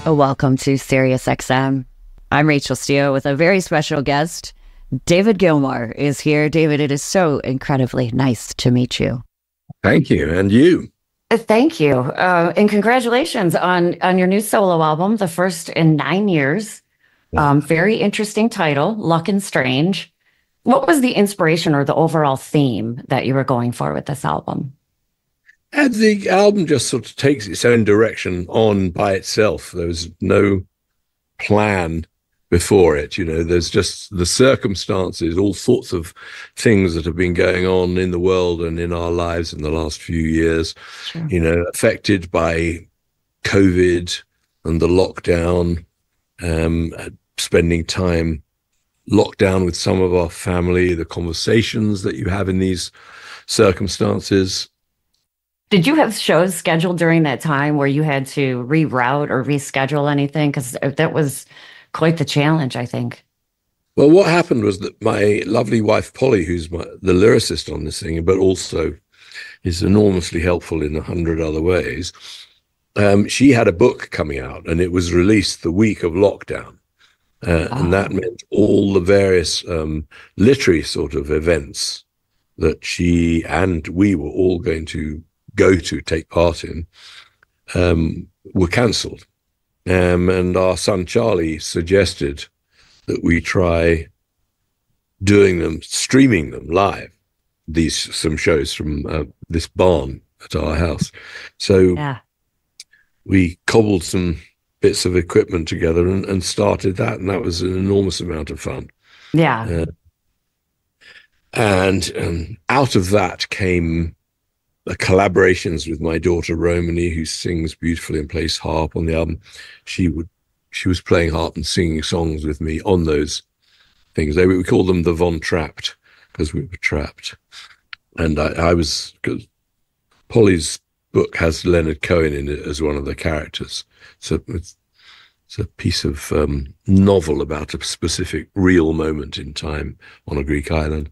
Welcome to SiriusXM. I'm Rachel Steele with a very special guest. David Gilmour is here. David, it is so incredibly nice to meet you. Thank you. And you. Thank you. And congratulations on your new solo album, the first in 9 years. Very interesting title, Luck and Strange. What was the inspiration or the overall theme that you were going for with this album? And the album just sort of takes its own direction on by itself. There was no plan before it. You know, there's just the circumstances, all sorts of things that have been going on in the world and in our lives in the last few years, sure. You know, affected by COVID and the lockdown, spending time locked down with some of our family, the conversations that you have in these circumstances. Did you have shows scheduled during that time where you had to reroute or reschedule anything? Because that was quite the challenge, I think. Well, what happened was that my lovely wife, Polly, who's the lyricist on this thing, but also is enormously helpful in 100 other ways, she had a book coming out and it was released the week of lockdown. And that meant all the various literary sort of events that she and we were all going to take part in, were cancelled. And our son Charlie suggested that we try streaming them live, some shows from this barn at our house. So we cobbled some bits of equipment together and started that, and that was an enormous amount of fun. Yeah. And out of that came the collaborations with my daughter Romany, who sings beautifully and plays harp on the album. She was playing harp and singing songs with me on those things. We called them the Von Trapped because we were trapped. And because Polly's book has Leonard Cohen in it as one of the characters. So it's a piece of novel about a specific real moment in time on a Greek island.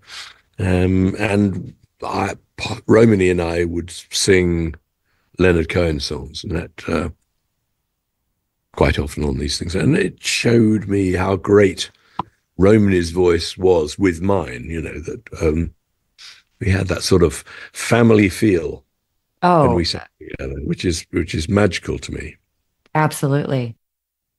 And Romany and I would sing Leonard Cohen songs, and that quite often on these things. And it showed me how great Romany's voice was with mine, you know, that we had that sort of family feel when we sang together, which is magical to me. Absolutely.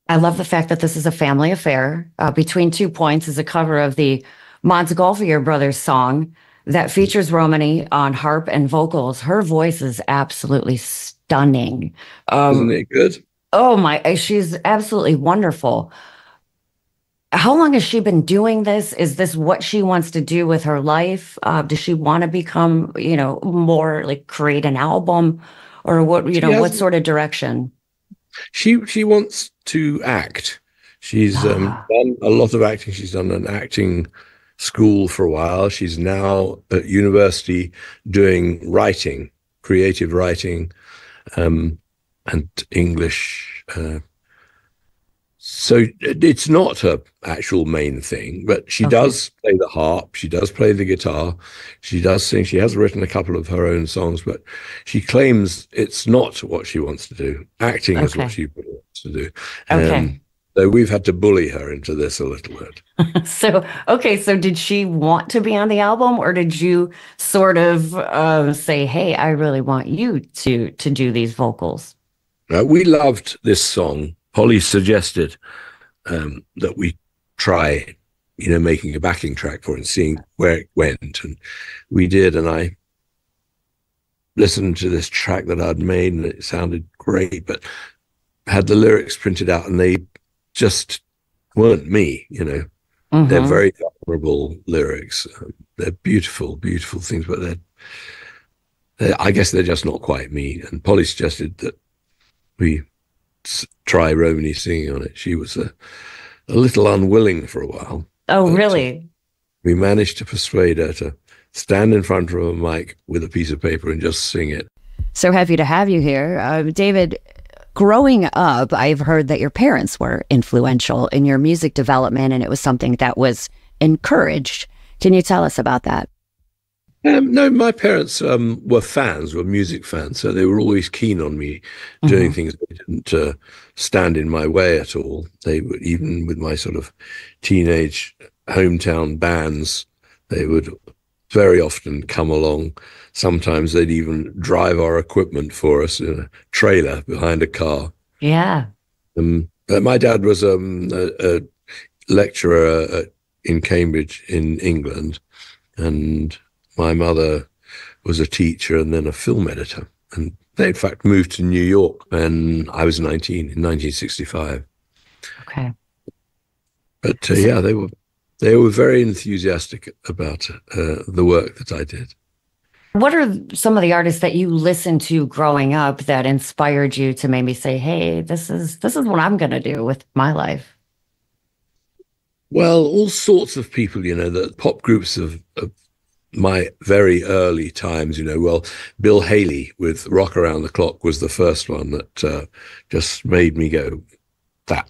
I love the fact that this is a family affair. Between 2 Points is a cover of the Montgolfier Brothers song that features Romany on harp and vocals. Her voice is absolutely stunning. Isn't it good? Oh my, she's absolutely wonderful. How long has she been doing this? Is this what she wants to do with her life? Does she want to become, you know, more like create an album, or what, you know, what sort of direction? She wants to act. She's done a lot of acting. She's done an acting school for a while. She's now at university doing writing, creative writing, and English. So it's not her actual main thing, but she does play the harp. She does play the guitar. She does sing. She has written a couple of her own songs, but she claims it's not what she wants to do. Acting is what she wants to do. So we've had to bully her into this a little bit. So did she want to be on the album, or did you sort of say, hey, I really want you to do these vocals? We loved this song. Polly suggested that we try, you know, making a backing track for it and seeing where it went. And we did, and I listened to this track that I'd made, and it sounded great, but had the lyrics printed out, and they just weren't me, you know. They're very vulnerable lyrics. They're beautiful, beautiful things, but I guess they're just not quite me. And Polly suggested that we try Romany singing on it. She was a little unwilling for a while. Oh, really? We managed to persuade her to stand in front of a mic with a piece of paper and just sing it. So happy to have you here. David, growing up, I've heard that your parents were influential in your music development, and it was something that was encouraged. Can you tell us about that? No, my parents were fans, were music fans, so they were always keen on me doing Hmm. things that didn't stand in my way at all. They would, even with my sort of teenage hometown bands, they would very often come along. Sometimes they'd even drive our equipment for us in a trailer behind a car. Yeah. But my dad was a lecturer in Cambridge in England, and my mother was a teacher and then a film editor. And they, in fact, moved to New York when I was 19 in 1965. Okay. But So yeah, they were very enthusiastic about the work that I did. what are some of the artists that you listened to growing up that inspired you to maybe say, "Hey, this is what I'm going to do with my life"? Well, all sorts of people, the pop groups of my very early times, well, Bill Haley with Rock Around the Clock was the first one that just made me go, that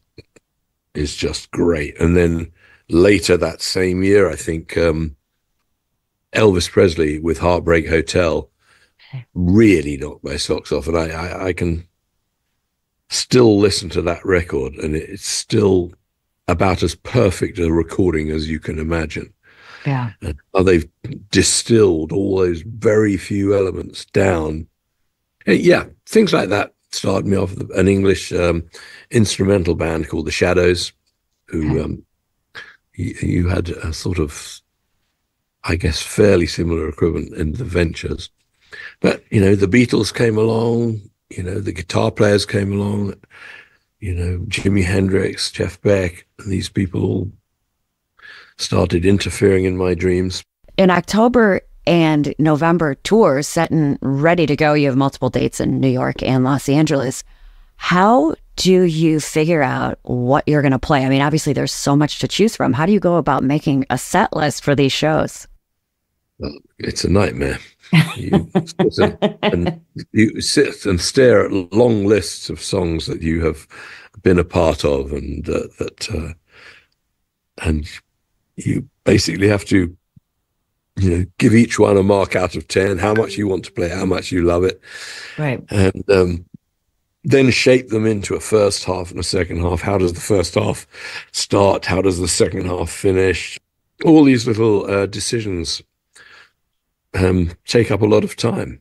is just great. And then later that same year, I think Elvis Presley with Heartbreak Hotel really knocked my socks off. And I can still listen to that record, and it's still about as perfect a recording as you can imagine. Yeah. And how they've distilled all those very few elements down. And yeah, things like that started me off. An English instrumental band called the Shadows, who Okay. you had a sort of, I guess, fairly similar equivalent in the Ventures. But, the Beatles came along, the guitar players came along, Jimi Hendrix, Jeff Beck, and these people all started interfering in my dreams. In October and November tours set and ready to go. You have multiple dates in New York and Los Angeles. How do you figure out what you're going to play? I mean, obviously there's so much to choose from. How do you go about making a set list for these shows? Well, it's a nightmare. You you sit and stare at long lists of songs that you have been a part of, and you basically have to, give each one a mark out of 10, how much you want to play, how much you love it, Right. and then shape them into a first half and a second half. How does the first half start? How does the second half finish? All these little decisions take up a lot of time.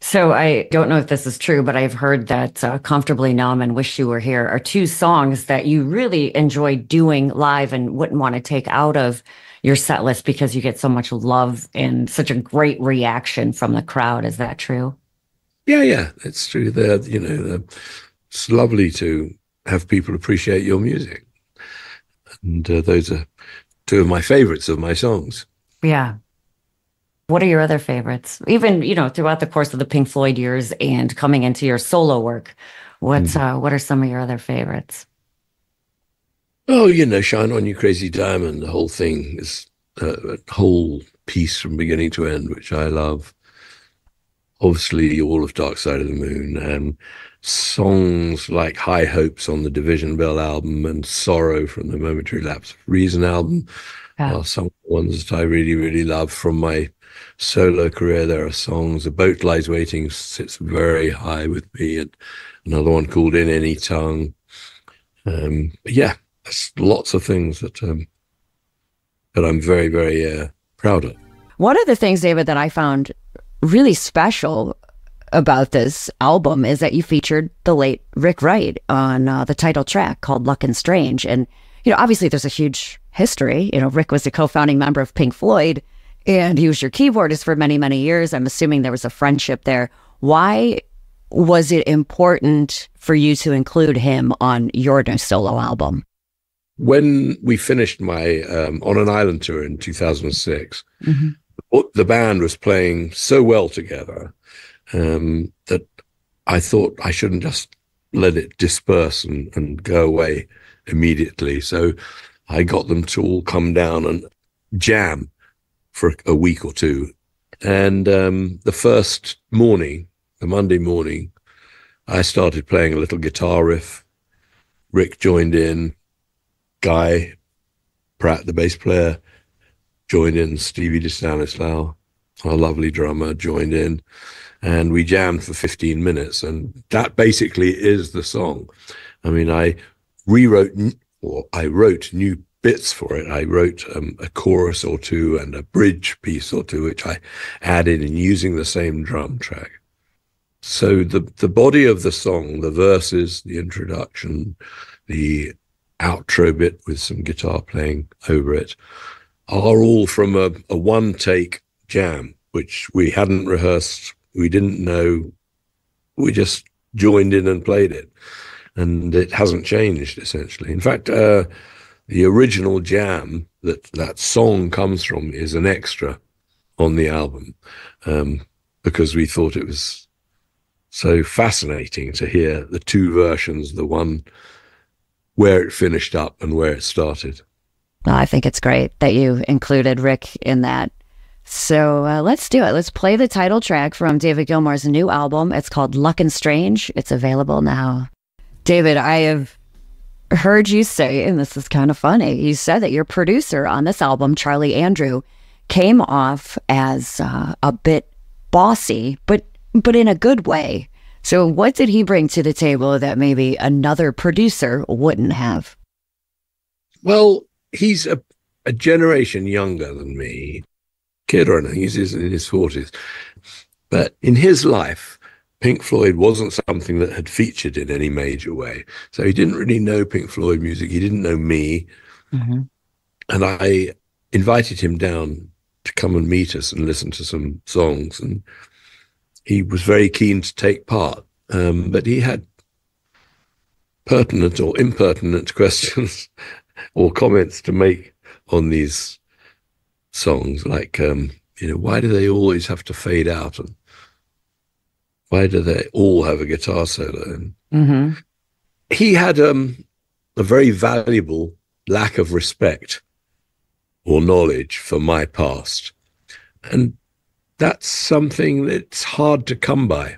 So I don't know if this is true, but I've heard that Comfortably Numb and Wish You Were Here are two songs that you really enjoy doing live and wouldn't want to take out of your set list because you get so much love and such a great reaction from the crowd. Is that true? Yeah, it's true. It's lovely to have people appreciate your music. And those are two of my favorites of my songs. Yeah. What are your other favorites? Even, throughout the course of the Pink Floyd years and coming into your solo work, what are some of your other favorites? Oh, Shine On You Crazy Diamond. The whole thing is a whole piece from beginning to end, which I love. Obviously, all of Dark Side of the Moon, and songs like High Hopes on the Division Bell album and Sorrow from the Momentary Lapse of Reason album Yeah. are some ones that I really, really love from my solo career. There are songs, A Boat Lies Waiting sits very high with me, and another one called In Any Tongue. Yeah, there's lots of things that I'm very, very proud of. One of the things, David, that I found really special about this album is that you featured the late Rick Wright on the title track called Luck and Strange. And, obviously there's a huge history. Rick was a co-founding member of Pink Floyd and he was your keyboardist for many, many years. I'm assuming there was a friendship there. Why was it important for you to include him on your new solo album? When we finished my On an Island tour in 2006, the band was playing so well together that I thought I shouldn't just let it disperse and go away immediately. So I got them to all come down and jam for a week or two. And the first morning, the Monday morning, I started playing a little guitar riff. Rick joined in. Guy Pratt, the bass player, joined in. Stevie DeStanislao, our lovely drummer, joined in, and we jammed for 15 minutes. And that basically is the song. I mean, I wrote new bits for it. I wrote a chorus or two and a bridge piece or two, which I added in using the same drum track. So the body of the song, the verses, the introduction, the outro bit with some guitar playing over it, are all from a one-take jam, which we hadn't rehearsed. We didn't know. We just joined in and played it. And it hasn't changed, essentially. In fact, the original jam that song comes from is an extra on the album, because we thought it was so fascinating to hear the two versions, the one where it finished up and where it started. Well, I think it's great that you included Rick in that. So let's do it. Let's play the title track from David Gilmour's new album. It's called Luck and Strange. It's available now. David, I have heard you say, and this is kind of funny, you said that your producer on this album, Charlie Andrew, came off as a bit bossy, but in a good way. So what did he bring to the table that maybe another producer wouldn't have? Well, he's a generation younger than me. Kid or anything, he's in his 40s. But in his life, Pink Floyd wasn't something that had featured in any major way. So he didn't really know Pink Floyd music. He didn't know me. Mm-hmm. And I invited him down to come and meet us and listen to some songs. And he was very keen to take part. But he had pertinent or impertinent questions or comments to make on these songs, like, why do they always have to fade out? And why do they all have a guitar solo? And mm-hmm. He had a very valuable lack of respect or knowledge for my past. And that's something that's hard to come by.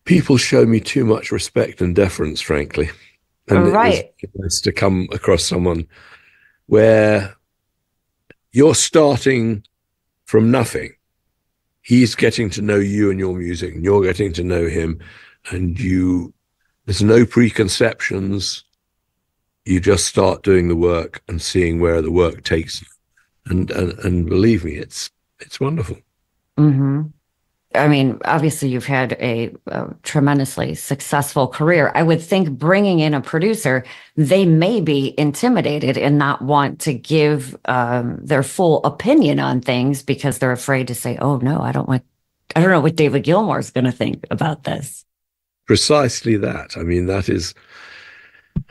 People show me too much respect and deference, frankly. And right. It was nice to come across someone where you're starting from nothing. He's getting to know you and your music, and you're getting to know him, and there's no preconceptions. You just start doing the work and seeing where the work takes you. And believe me, it's wonderful. Mm-hmm. I mean, obviously you've had a tremendously successful career. I would think bringing in a producer, they may be intimidated and not want to give their full opinion on things because they're afraid to say, oh no, I don't know what David Gilmour is going to think about this. Precisely that. I mean, that is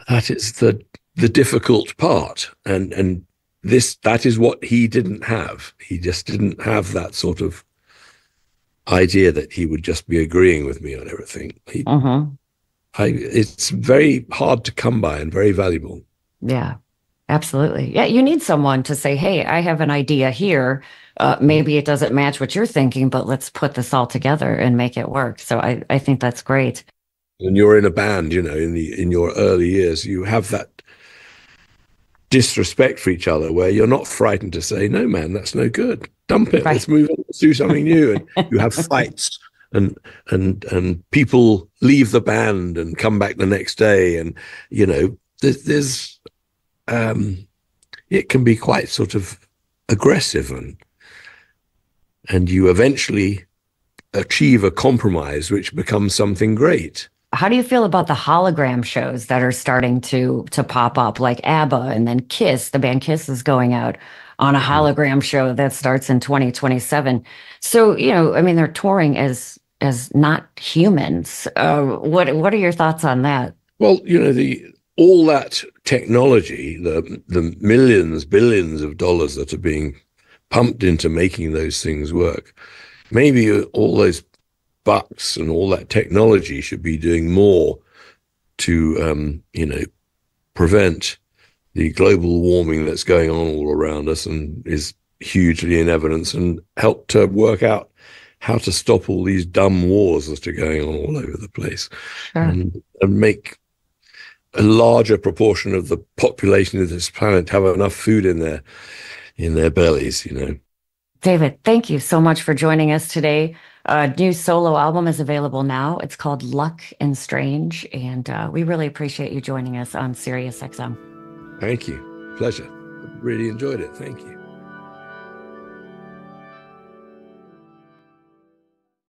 the difficult part. And that is what he didn't have. He just didn't have that sort of idea that he would just be agreeing with me on everything. It's very hard to come by and very valuable. Yeah, absolutely. Yeah, you need someone to say, hey, I have an idea here. Maybe it doesn't match what you're thinking, but let's put this all together and make it work. So I think that's great. When you're in a band, in your early years, you have that disrespect for each other where you're not frightened to say, no, man, that's no good. Dump it. Right. Let's move on. Let's do something new. And you have fights and people leave the band and come back the next day. And, there's it can be quite sort of aggressive and you eventually achieve a compromise, which becomes something great. How do you feel about the hologram shows that are starting to pop up, like ABBA and then Kiss? The band Kiss is going out on a hologram show that starts in 2027. So, they're touring as not humans. What are your thoughts on that? Well, all that technology, the millions, billions of dollars that are being pumped into making those things work, maybe all those bucks and all that technology should be doing more to, prevent the global warming that's going on all around us and is hugely in evidence, and help to work out how to stop all these dumb wars that are going on all over the place. Sure. and make a larger proportion of the population of this planet have enough food in their bellies, David, thank you so much for joining us today. A new solo album is available now. It's called Luck and Strange, and we really appreciate you joining us on SiriusXM. Thank you. Pleasure. Really enjoyed it. Thank you.